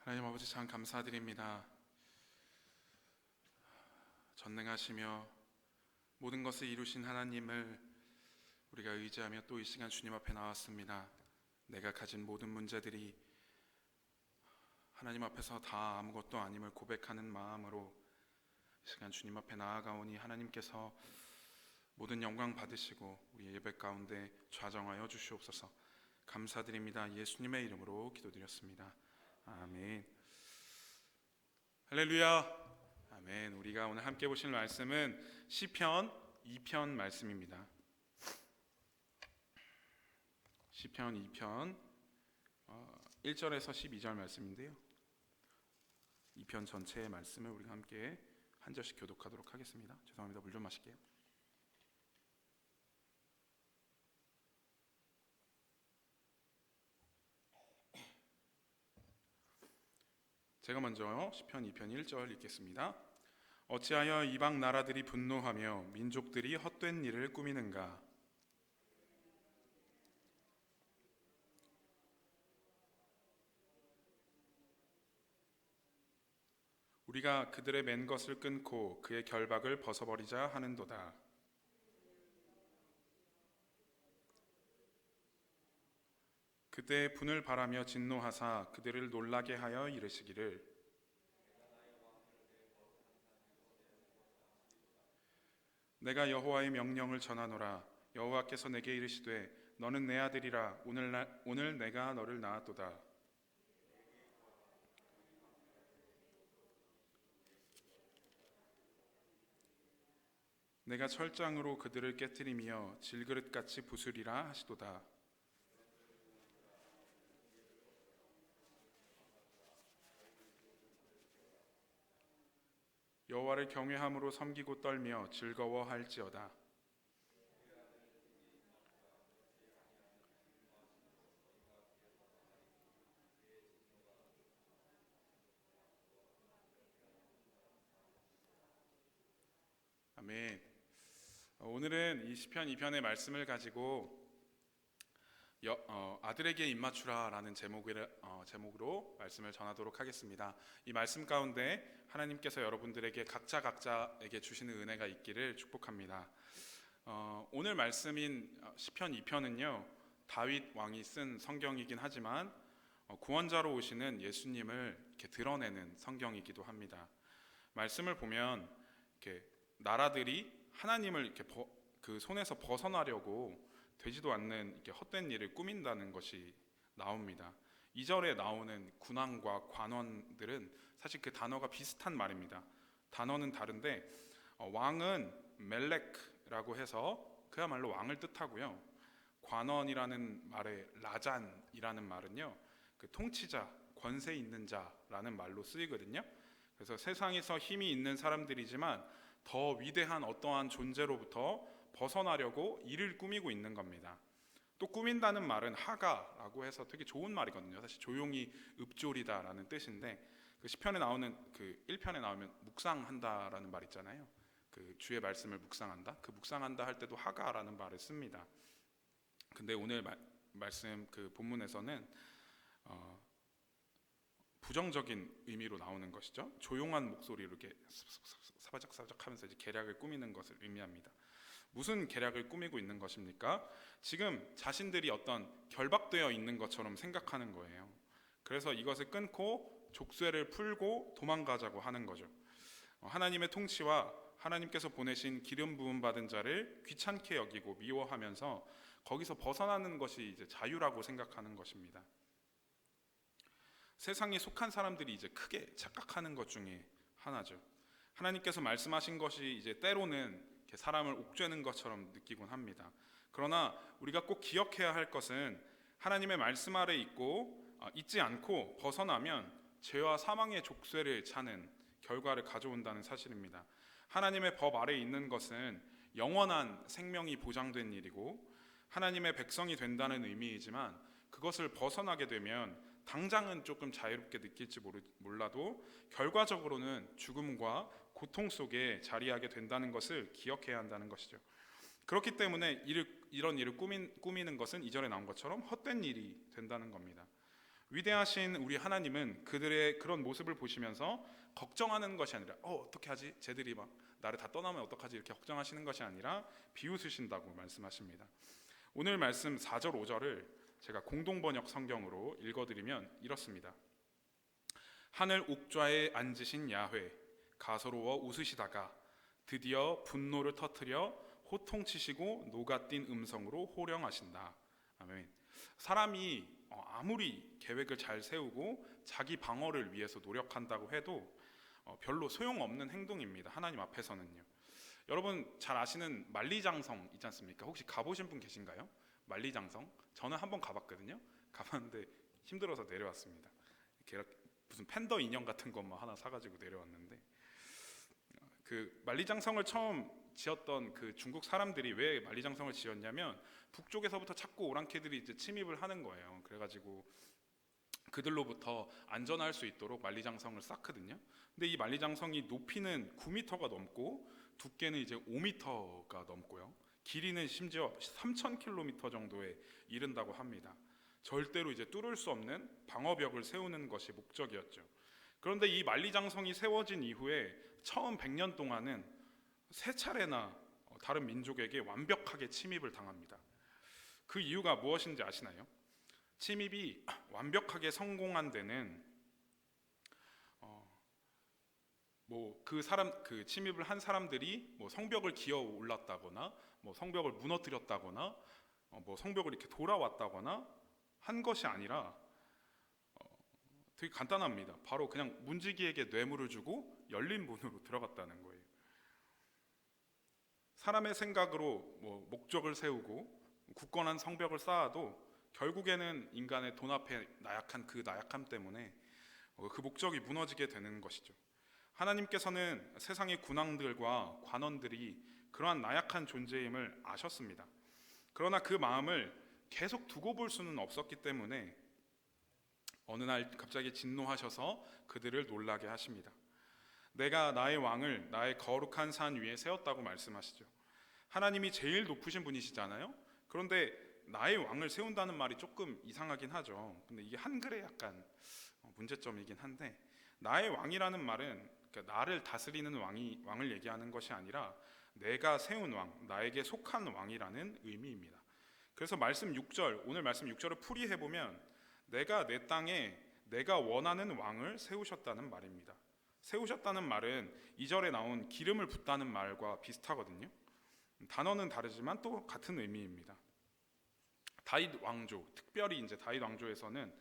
하나님 아버지 참 감사드립니다. 전능하시며 모든 것을 이루신 하나님을 우리가 의지하며 또 이 시간 주님 앞에 나왔습니다. 내가 가진 모든 문제들이 하나님 앞에서 다 아무것도 아님을 고백하는 마음으로 이 시간 주님 앞에 나아가오니 하나님께서 모든 영광 받으시고 우리 예배 가운데 좌정하여 주시옵소서. 감사드립니다. 예수님의 이름으로 기도드렸습니다. 아멘. 할렐루야. 아멘. 우리가 오늘 함께 보실 말씀은 시편 2편 말씀입니다. 시편 2편 1절에서 12절 말씀인데요. 2편 전체의 말씀을 우리가 함께 한 절씩 교독하도록 하겠습니다. 죄송합니다. 물 좀 마실게요. 제가 먼저 시편 2편 1절 읽겠습니다. 어찌하여 이방 나라들이 분노하며 민족들이 헛된 일을 꾸미는가? 우리가 그들의 맨 것을 끊고 그의 결박을 벗어버리자 하는도다. 그때 분을 바라며 진노하사 그들을 놀라게 하여 이르시기를 내가 여호와의 명령을 전하노라. 여호와께서 내게 이르시되 너는 내 아들이라. 오늘 내가 너를 낳았도다. 내가 철장으로 그들을 깨뜨리며 질그릇같이 부수리라 하시도다. 여호와를 경외함으로 섬기고 떨며 즐거워할지어다. 아멘. 오늘은 이 시편 2편의 말씀을 가지고 아들에게 입맞추라라는 제목으로 말씀을 전하도록 하겠습니다. 이 말씀 가운데 하나님께서 여러분들에게 각자에게 주시는 은혜가 있기를 축복합니다. 오늘 말씀인 시편 2편은요 다윗 왕이 쓴 성경이긴 하지만 구원자로 오시는 예수님을 이렇게 드러내는 성경이기도 합니다. 말씀을 보면 이렇게 나라들이 하나님을 이렇게 그 손에서 벗어나려고 되지도 않는 이렇게 헛된 일을 꾸민다는 것이 나옵니다. 2절에 나오는 군왕과 관원들은 사실 그 단어가 비슷한 말입니다. 단어는 다른데 왕은 멜렉라고 해서 그야말로 왕을 뜻하고요. 관원이라는 말의 라잔이라는 말은요, 그 통치자, 권세 있는 자라는 말로 쓰이거든요. 그래서 세상에서 힘이 있는 사람들이지만 더 위대한 어떠한 존재로부터 벗어나려고 일을 꾸미고 있는 겁니다. 또 꾸민다는 말은 하가라고 해서 되게 좋은 말이거든요. 사실 조용히 읊조리다라는 뜻인데 그 시편에 나오는 그 1편에 나오면 묵상한다라는 말 있잖아요. 그 주의 말씀을 묵상한다. 그 묵상한다 할 때도 하가라는 말을 씁니다. 근데 오늘 말씀 그 본문에서는 부정적인 의미로 나오는 것이죠. 조용한 목소리로 이렇게 사바적사바적 하면서 이제 계략을 꾸미는 것을 의미합니다. 무슨 계략을 꾸미고 있는 것입니까? 지금 자신들이 어떤 결박되어 있는 것처럼 생각하는 거예요. 그래서 이것을 끊고 족쇄를 풀고 도망가자고 하는 거죠. 하나님의 통치와 하나님께서 보내신 기름 부음 받은 자를 귀찮게 여기고 미워하면서 거기서 벗어나는 것이 이제 자유라고 생각하는 것입니다. 세상에 속한 사람들이 이제 크게 착각하는 것 중에 하나죠. 하나님께서 말씀하신 것이 이제 때로는 사람을 옥죄는 것처럼 느끼곤 합니다. 그러나 우리가 꼭 기억해야 할 것은 하나님의 말씀 아래 있지 않고 벗어나면 죄와 사망의 족쇄를 차는 결과를 가져온다는 사실입니다. 하나님의 법 아래 있는 것은 영원한 생명이 보장된 일이고 하나님의 백성이 된다는 의미이지만 그것을 벗어나게 되면 당장은 조금 자유롭게 느낄지 몰라도 결과적으로는 죽음과 고통 속에 자리하게 된다는 것을 기억해야 한다는 것이죠. 그렇기 때문에 이런 일을 꾸미는 것은 이전에 나온 것처럼 헛된 일이 된다는 겁니다. 위대하신 우리 하나님은 그들의 그런 모습을 보시면서 걱정하는 것이 아니라 어떻게 하지? 쟤들이 막 나를 다 떠나면 어떡하지? 이렇게 걱정하시는 것이 아니라 비웃으신다고 말씀하십니다. 오늘 말씀 4절 5절을 제가 공동번역 성경으로 읽어드리면 이렇습니다. 하늘 옥좌에 앉으신 야훼 가소로워 웃으시다가 드디어 분노를 터뜨려 호통치시고 녹아뛴 음성으로 호령하신다. 아멘. 사람이 아무리 계획을 잘 세우고 자기 방어를 위해서 노력한다고 해도 별로 소용없는 행동입니다. 하나님 앞에서는요. 여러분 잘 아시는 만리장성 있지 않습니까? 혹시 가보신 분 계신가요? 만리장성? 저는 한번 가봤거든요. 가봤는데 힘들어서 내려왔습니다. 이렇게 무슨 팬더 인형 같은 것만 하나 사가지고 내려왔는데, 그 만리장성을 처음 지었던 그 중국 사람들이 왜 만리장성을 지었냐면 북쪽에서부터 자꾸 오랑캐들이 이제 침입을 하는 거예요. 그래가지고 그들로부터 안전할 수 있도록 만리장성을 쌓거든요. 근데 이 만리장성이 높이는 9m가 넘고 두께는 이제 5m가 넘고요. 길이는 심지어 3,000km 정도에 이른다고 합니다. 절대로 이제 뚫을 수 없는 방어벽을 세우는 것이 목적이었죠. 그런데 이 만리장성이 세워진 이후에 처음 100년 동안은 3차례나 다른 민족에게 완벽하게 침입을 당합니다. 그 이유가 무엇인지 아시나요? 침입이 완벽하게 성공한 데는 그 침입을 한 사람들이 성벽을 기어 올랐다거나 성벽을 무너뜨렸다거나 성벽을 이렇게 돌아왔다거나 한 것이 아니라 되게 간단합니다. 바로 그냥 문지기에게 뇌물을 주고 열린 문으로 들어갔다는 거예요. 사람의 생각으로 목적을 세우고 굳건한 성벽을 쌓아도 결국에는 인간의 돈 앞에 나약한 그 나약함 때문에 그 목적이 무너지게 되는 것이죠. 하나님께서는 세상의 군왕들과 관원들이 그러한 나약한 존재임을 아셨습니다. 그러나 그 마음을 계속 두고 볼 수는 없었기 때문에 어느 날 갑자기 진노하셔서 그들을 놀라게 하십니다. 내가 나의 왕을 나의 거룩한 산 위에 세웠다고 말씀하시죠. 하나님이 제일 높으신 분이시잖아요. 그런데 나의 왕을 세운다는 말이 조금 이상하긴 하죠. 근데 이게 한글에 약간 문제점이긴 한데, 나의 왕이라는 말은 그러니까 나를 다스리는 왕을 얘기하는 것이 아니라 내가 세운 왕, 나에게 속한 왕이라는 의미입니다. 그래서 오늘 말씀 6절을 풀이해보면 내가 내 땅에 내가 원하는 왕을 세우셨다는 말입니다. 세우셨다는 말은 2절에 나온 기름을 붓다는 말과 비슷하거든요. 단어는 다르지만 또 같은 의미입니다. 다윗 왕조, 특별히 이제 다윗 왕조에서는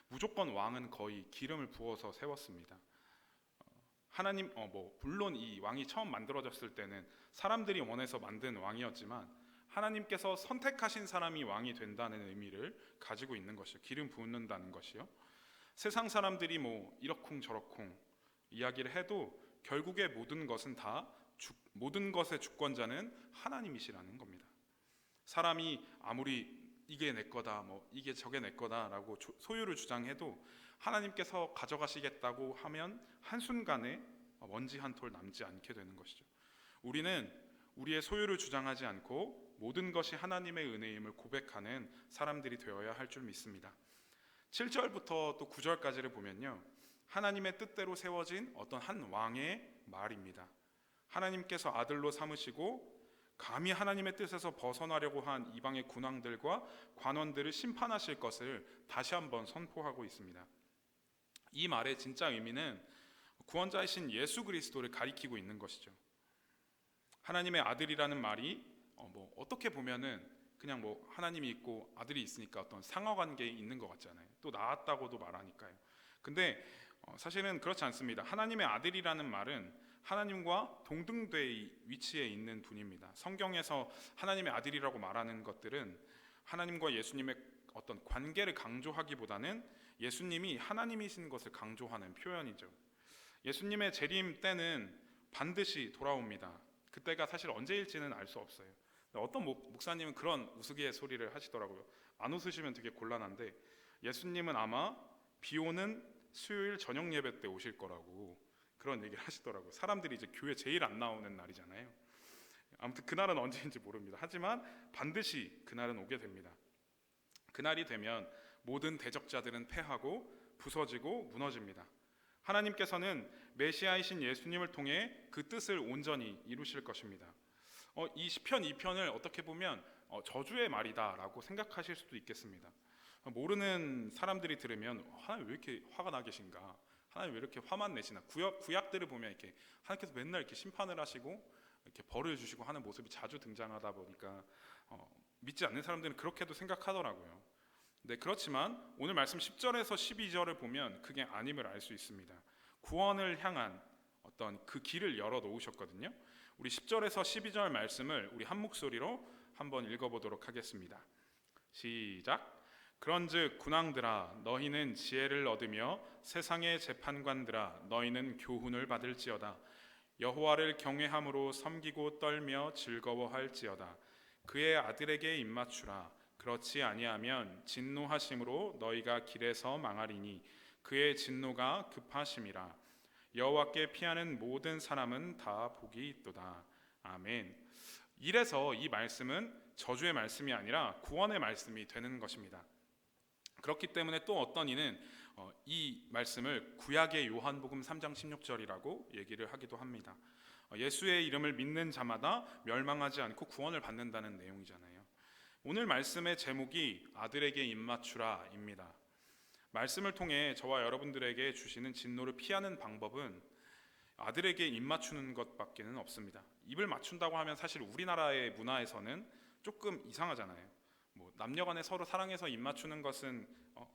무조건 왕은 거의 기름을 부어서 세웠습니다. 하나님, 물론 이 왕이 처음 만들어졌을 때는 사람들이 원해서 만든 왕이었지만 하나님께서 선택하신 사람이 왕이 된다는 의미를 가지고 있는 것이요. 기름 붓는다는 것이요. 세상 사람들이 이러쿵 저러쿵 이야기를 해도 결국에 모든 것의 주권자는 하나님이시라는 겁니다. 사람이 아무리 이게 내 거다, 이게 저게 내 거다라고 소유를 주장해도 하나님께서 가져가시겠다고 하면 한순간에 먼지 한 톨 남지 않게 되는 것이죠. 우리는 우리의 소유를 주장하지 않고 모든 것이 하나님의 은혜임을 고백하는 사람들이 되어야 할 줄 믿습니다. 7절부터 또 9절까지를 보면요, 하나님의 뜻대로 세워진 어떤 한 왕의 말입니다. 하나님께서 아들로 삼으시고 감히 하나님의 뜻에서 벗어나려고 한 이방의 군왕들과 관원들을 심판하실 것을 다시 한번 선포하고 있습니다. 이 말의 진짜 의미는 구원자이신 예수 그리스도를 가리키고 있는 것이죠. 하나님의 아들이라는 말이 어떻게 보면은 그냥 하나님이 있고 아들이 있으니까 어떤 상하관계에 있는 것 같잖아요. 또 낳았다고도 말하니까요. 근데 사실은 그렇지 않습니다. 하나님의 아들이라는 말은 하나님과 동등대의 위치에 있는 분입니다. 성경에서 하나님의 아들이라고 말하는 것들은 하나님과 예수님의 어떤 관계를 강조하기보다는 예수님이 하나님이신 것을 강조하는 표현이죠. 예수님의 재림 때는 반드시 돌아옵니다. 그때가 사실 언제일지는 알 수 없어요. 어떤 목사님은 그런 우스갯소리를 하시더라고요. 안 웃으시면 되게 곤란한데, 예수님은 아마 비 오는 수요일 저녁 예배 때 오실 거라고 그런 얘기를 하시더라고요. 사람들이 이제 교회 제일 안 나오는 날이잖아요. 아무튼 그날은 언제인지 모릅니다. 하지만 반드시 그날은 오게 됩니다. 그날이 되면 모든 대적자들은 패하고 부서지고 무너집니다. 하나님께서는 메시아이신 예수님을 통해 그 뜻을 온전히 이루실 것입니다. 이 시편 2편을 어떻게 보면 저주의 말이다라고 생각하실 수도 있겠습니다. 모르는 사람들이 들으면 하나님 왜 이렇게 화가 나 계신가? 하나님 왜 이렇게 화만 내시나? 구약들을 보면 이렇게 하나님께서 맨날 이렇게 심판을 하시고 이렇게 벌을 주시고 하는 모습이 자주 등장하다 보니까 믿지 않는 사람들은 그렇게도 생각하더라고요. 네, 그렇지만 오늘 말씀 10절에서 12절을 보면 그게 아님을 알 수 있습니다. 구원을 향한 어떤 그 길을 열어 놓으셨거든요. 우리 10절에서 12절 말씀을 우리 한 목소리로 한번 읽어보도록 하겠습니다. 시작. 그런즉 군왕들아 너희는 지혜를 얻으며 세상의 재판관들아 너희는 교훈을 받을지어다. 여호와를 경외함으로 섬기고 떨며 즐거워할지어다. 그의 아들에게 입맞추라. 그렇지 아니하면 진노하심으로 너희가 길에서 망하리니 그의 진노가 급하심이라. 여호와께 피하는 모든 사람은 다 복이 있도다. 아멘. 이래서 이 말씀은 저주의 말씀이 아니라 구원의 말씀이 되는 것입니다. 그렇기 때문에 또 어떤 이는 이 말씀을 구약의 요한복음 3장 16절이라고 얘기를 하기도 합니다. 예수의 이름을 믿는 자마다 멸망하지 않고 구원을 받는다는 내용이잖아요. 오늘 말씀의 제목이 아들에게 입맞추라입니다. 말씀을 통해 저와 여러분들에게 주시는 진노를 피하는 방법은 아들에게 입맞추는 것밖에는 없습니다. 입을 맞춘다고 하면 사실 우리나라의 문화에서는 조금 이상하잖아요. 남녀간에 서로 사랑해서 입맞추는 것은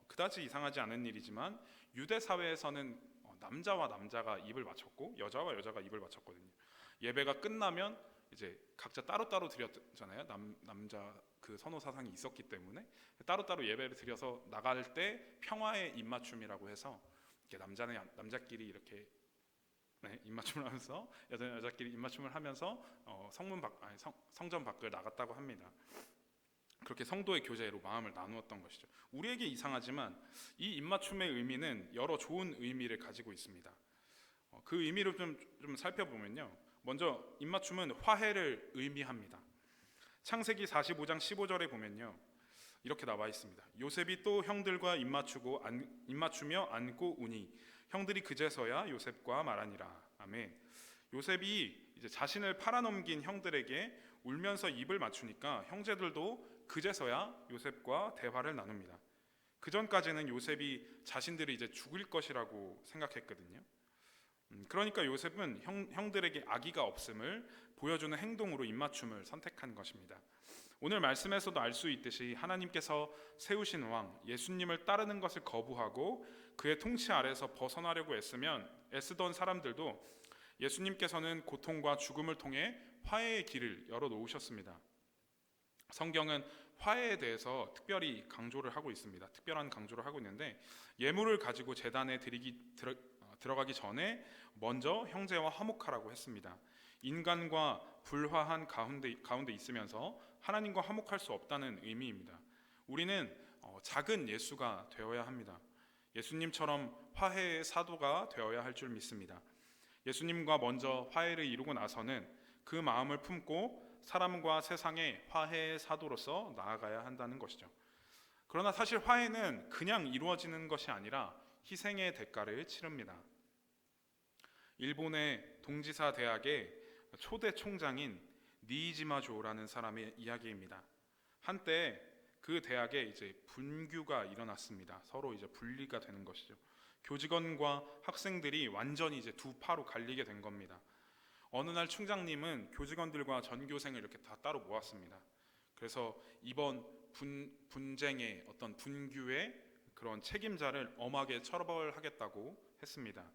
그다지 이상하지 않은 일이지만 유대 사회에서는 남자와 남자가 입을 맞췄고 여자와 여자가 입을 맞췄거든요. 예배가 끝나면 이제 각자 따로따로 드렸잖아요. 남자 그 선호 사상이 있었기 때문에 따로따로 예배를 드려서 나갈 때 평화의 입맞춤이라고 해서 이렇게 남자는 남자끼리 이렇게 입맞춤을 하면서 여자는 여자끼리 입맞춤을 하면서 성전 밖을 나갔다고 합니다. 그렇게 성도의 교제로 마음을 나누었던 것이죠. 우리에게 이상하지만 이 입맞춤의 의미는 여러 좋은 의미를 가지고 있습니다. 그 의미를 좀 살펴보면요. 먼저 입맞춤은 화해를 의미합니다. 창세기 45장 15절에 보면요. 이렇게 나와 있습니다. 요셉이 또 형들과 입맞추며 안고 우니 형들이 그제서야 요셉과 말하니라. 아멘. 요셉이 이제 자신을 팔아넘긴 형들에게 울면서 입을 맞추니까 형제들도 그제서야 요셉과 대화를 나눕니다. 그 전까지는 요셉이 자신들이 이제 죽을 것이라고 생각했거든요. 그러니까 요셉은 형들에게 악의가 없음을 보여주는 행동으로 입맞춤을 선택한 것입니다. 오늘 말씀에서도 알 수 있듯이 하나님께서 세우신 왕 예수님을 따르는 것을 거부하고 그의 통치 아래서 벗어나려고 애쓰던 사람들도 예수님께서는 고통과 죽음을 통해 화해의 길을 열어놓으셨습니다. 성경은 화해에 대해서 특별히 강조를 하고 있습니다. 특별한 강조를 하고 있는데 예물을 가지고 제단에 들어가기 전에 먼저 형제와 화목하라고 했습니다. 인간과 불화한 가운데 있으면서 하나님과 화목할 수 없다는 의미입니다. 우리는 작은 예수가 되어야 합니다. 예수님처럼 화해의 사도가 되어야 할 줄 믿습니다. 예수님과 먼저 화해를 이루고 나서는 그 마음을 품고 사람과 세상의 화해의 사도로서 나아가야 한다는 것이죠. 그러나 사실 화해는 그냥 이루어지는 것이 아니라 희생의 대가를 치릅니다. 일본의 동지사 대학의 초대 총장인 니이지마조라는 사람의 이야기입니다. 한때 그 대학에 이제 분규가 일어났습니다. 서로 이제 분리가 되는 것이죠. 교직원과 학생들이 완전히 이제 두 파로 갈리게 된 겁니다. 어느 날 총장님은 교직원들과 전교생을 이렇게 다 따로 모았습니다. 그래서 이번 분쟁의 어떤 분규의 그런 책임자를 엄하게 처벌하겠다고 했습니다.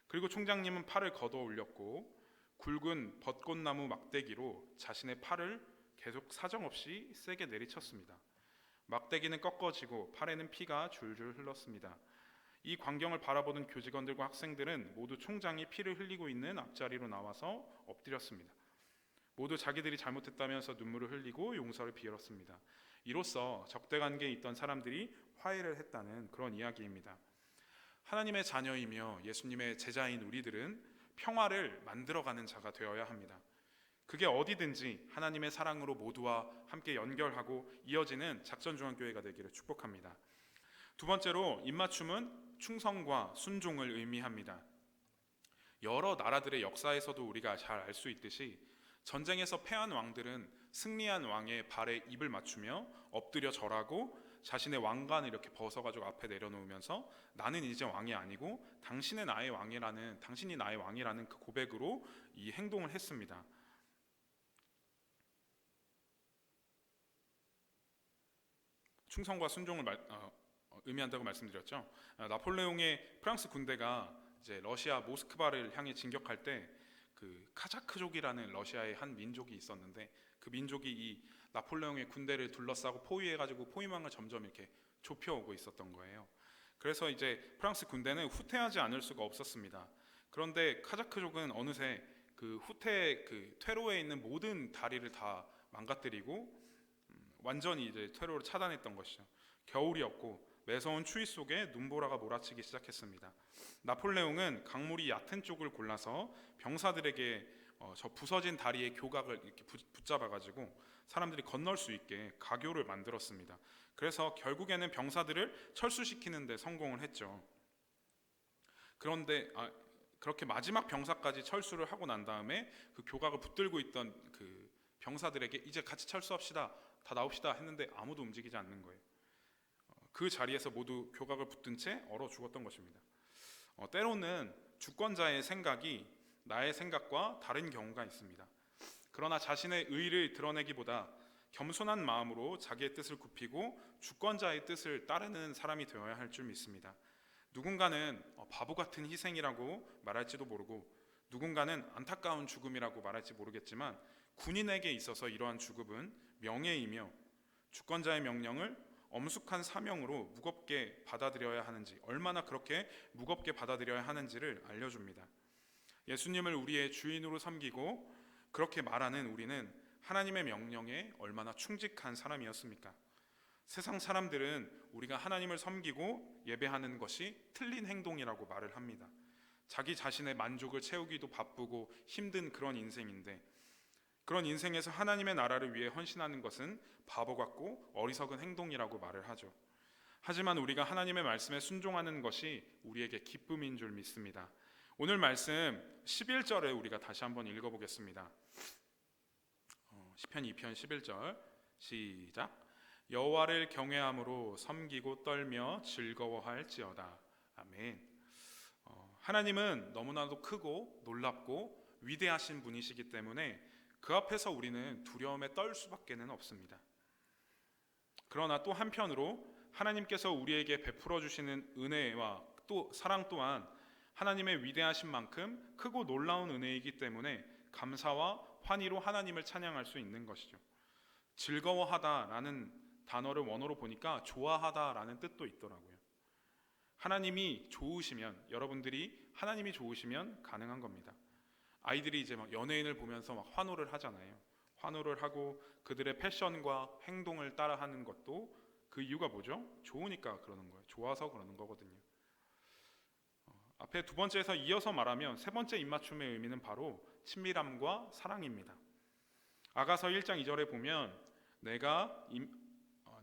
그리고 총장님은 팔을 걷어 올렸고 굵은 벚꽃나무 막대기로 자신의 팔을 계속 사정없이 세게 내리쳤습니다. 막대기는 꺾어지고 팔에는 피가 줄줄 흘렀습니다. 이 광경을 바라보는 교직원들과 학생들은 모두 총장이 피를 흘리고 있는 앞자리로 나와서 엎드렸습니다. 모두 자기들이 잘못했다면서 눈물을 흘리고 용서를 빌었습니다. 이로써 적대관계에 있던 사람들이 화해를 했다는 그런 이야기입니다. 하나님의 자녀이며 예수님의 제자인 우리들은 평화를 만들어가는 자가 되어야 합니다. 그게 어디든지 하나님의 사랑으로 모두와 함께 연결하고 이어지는 작전중앙교회가 되기를 축복합니다. 두 번째로 입맞춤은 충성과 순종을 의미합니다. 여러 나라들의 역사에서도 우리가 잘 알 수 있듯이 전쟁에서 패한 왕들은 승리한 왕의 발에 입을 맞추며 엎드려 절하고 자신의 왕관을 이렇게 벗어가지고 앞에 내려놓으면서 나는 이제 왕이 아니고 당신이 나의 왕이라는 그 고백으로 이 행동을 했습니다. 충성과 순종을 의미한다고 말씀드렸죠. 나폴레옹의 프랑스 군대가 이제 러시아 모스크바를 향해 진격할 때 그 카자크족이라는 러시아의 한 민족이 있었는데 그 민족이 이 나폴레옹의 군대를 둘러싸고 포위해가지고 포위망을 점점 이렇게 좁혀오고 있었던 거예요. 그래서 이제 프랑스 군대는 후퇴하지 않을 수가 없었습니다. 그런데 카자크족은 어느새 그 후퇴 그 퇴로에 있는 모든 다리를 다 망가뜨리고 완전히 이제 퇴로를 차단했던 것이죠. 겨울이었고 매서운 추위 속에 눈보라가 몰아치기 시작했습니다. 나폴레옹은 강물이 얕은 쪽을 골라서 병사들에게 저 부서진 다리의 교각을 이렇게 붙잡아가지고 사람들이 건널 수 있게 가교를 만들었습니다. 그래서 결국에는 병사들을 철수시키는 데 성공을 했죠. 그런데 그렇게 마지막 병사까지 철수를 하고 난 다음에 그 교각을 붙들고 있던 그 병사들에게 이제 같이 철수합시다, 다 나옵시다 했는데 아무도 움직이지 않는 거예요. 그 자리에서 모두 교각을 붙든 채 얼어 죽었던 것입니다. 때로는 주권자의 생각이 나의 생각과 다른 경우가 있습니다. 그러나 자신의 의를 드러내기보다 겸손한 마음으로 자기의 뜻을 굽히고 주권자의 뜻을 따르는 사람이 되어야 할 줄 믿습니다. 누군가는 바보 같은 희생이라고 말할지도 모르고 누군가는 안타까운 죽음이라고 말할지 모르겠지만 군인에게 있어서 이러한 죽음은 명예이며 주권자의 명령을 엄숙한 사명으로 무겁게 받아들여야 하는지, 얼마나 그렇게 무겁게 받아들여야 하는지를 알려줍니다. 예수님을 우리의 주인으로 섬기고 그렇게 말하는 우리는 하나님의 명령에 얼마나 충직한 사람이었습니까? 세상 사람들은 우리가 하나님을 섬기고 예배하는 것이 틀린 행동이라고 말을 합니다. 자기 자신의 만족을 채우기도 바쁘고 힘든 그런 인생인데, 그런 인생에서 하나님의 나라를 위해 헌신하는 것은 바보 같고 어리석은 행동이라고 말을 하죠. 하지만 우리가 하나님의 말씀에 순종하는 것이 우리에게 기쁨인 줄 믿습니다. 오늘 말씀 11절에 우리가 다시 한번 읽어보겠습니다. 시편 2편 11절 시작. 여호와를 경외함으로 섬기고 떨며 즐거워할지어다. 아멘. 하나님은 너무나도 크고 놀랍고 위대하신 분이시기 때문에 그 앞에서 우리는 두려움에 떨 수밖에는 없습니다. 그러나 또 한편으로 하나님께서 우리에게 베풀어 주시는 은혜와 또 사랑 또한 하나님의 위대하신 만큼 크고 놀라운 은혜이기 때문에 감사와 환희로 하나님을 찬양할 수 있는 것이죠. 즐거워하다라는 단어를 원어로 보니까 좋아하다라는 뜻도 있더라고요. 하나님이 좋으시면, 여러분들이 하나님이 좋으시면 가능한 겁니다. 아이들이 이제 막 연예인을 보면서 막 환호를 하잖아요. 환호를 하고 그들의 패션과 행동을 따라하는 것도 그 이유가 뭐죠? 좋으니까 그러는 거예요. 좋아서 그러는 거거든요. 앞에 두 번째에서 이어서 말하면 세 번째 입맞춤의 의미는 바로 친밀함과 사랑입니다. 아가서 1장 2절에 보면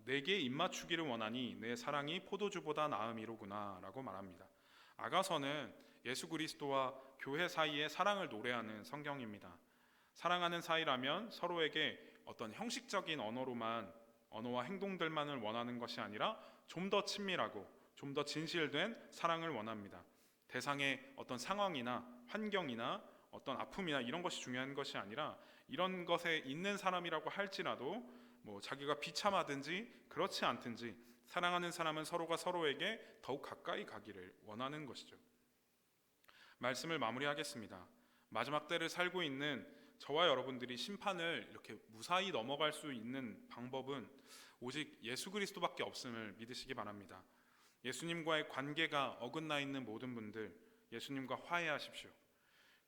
내게 입맞추기를 원하니 내 사랑이 포도주보다 나음이로구나 라고 말합니다. 아가서는 예수 그리스도와 교회 사이의 사랑을 노래하는 성경입니다. 사랑하는 사이라면 서로에게 어떤 형식적인 언어와 행동들만을 원하는 것이 아니라 좀 더 친밀하고 좀 더 진실된 사랑을 원합니다. 대상의 어떤 상황이나 환경이나 어떤 아픔이나 이런 것이 중요한 것이 아니라 이런 것에 있는 사람이라고 할지라도 자기가 비참하든지 그렇지 않든지 사랑하는 사람은 서로가 서로에게 더욱 가까이 가기를 원하는 것이죠. 말씀을 마무리하겠습니다. 마지막 때를 살고 있는 저와 여러분들이 심판을 이렇게 무사히 넘어갈 수 있는 방법은 오직 예수 그리스도밖에 없음을 믿으시기 바랍니다. 예수님과의 관계가 어긋나 있는 모든 분들, 예수님과 화해하십시오.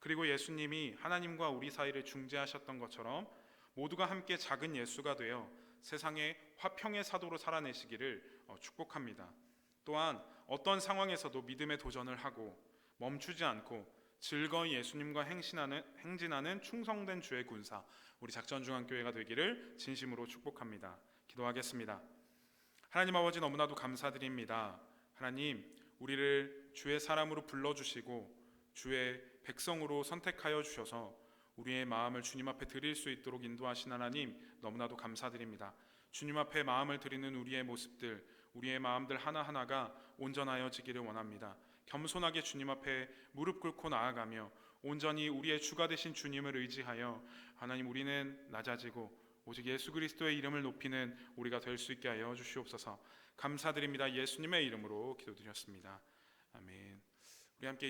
그리고 예수님이 하나님과 우리 사이를 중재하셨던 것처럼 모두가 함께 작은 예수가 되어 세상의 화평의 사도로 살아내시기를 축복합니다. 또한 어떤 상황에서도 믿음의 도전을 하고 멈추지 않고 즐거이 예수님과 행진하는 충성된 주의 군사, 우리 작전중앙교회가 되기를 진심으로 축복합니다. 기도하겠습니다. 하나님 아버지, 너무나도 감사드립니다. 하나님, 우리를 주의 사람으로 불러주시고 주의 백성으로 선택하여 주셔서 우리의 마음을 주님 앞에 드릴 수 있도록 인도하신 하나님, 너무나도 감사드립니다. 주님 앞에 마음을 드리는 우리의 모습들, 우리의 마음들 하나하나가 온전하여지기를 원합니다. 겸손하게 주님 앞에 무릎 꿇고 나아가며 온전히 우리의 주가 되신 주님을 의지하여 하나님, 우리는 낮아지고 오직 예수 그리스도의 이름을 높이는 우리가 될 수 있게 하여 주시옵소서. 감사드립니다. 예수님의 이름으로 기도드렸습니다. 아멘. 우리 함께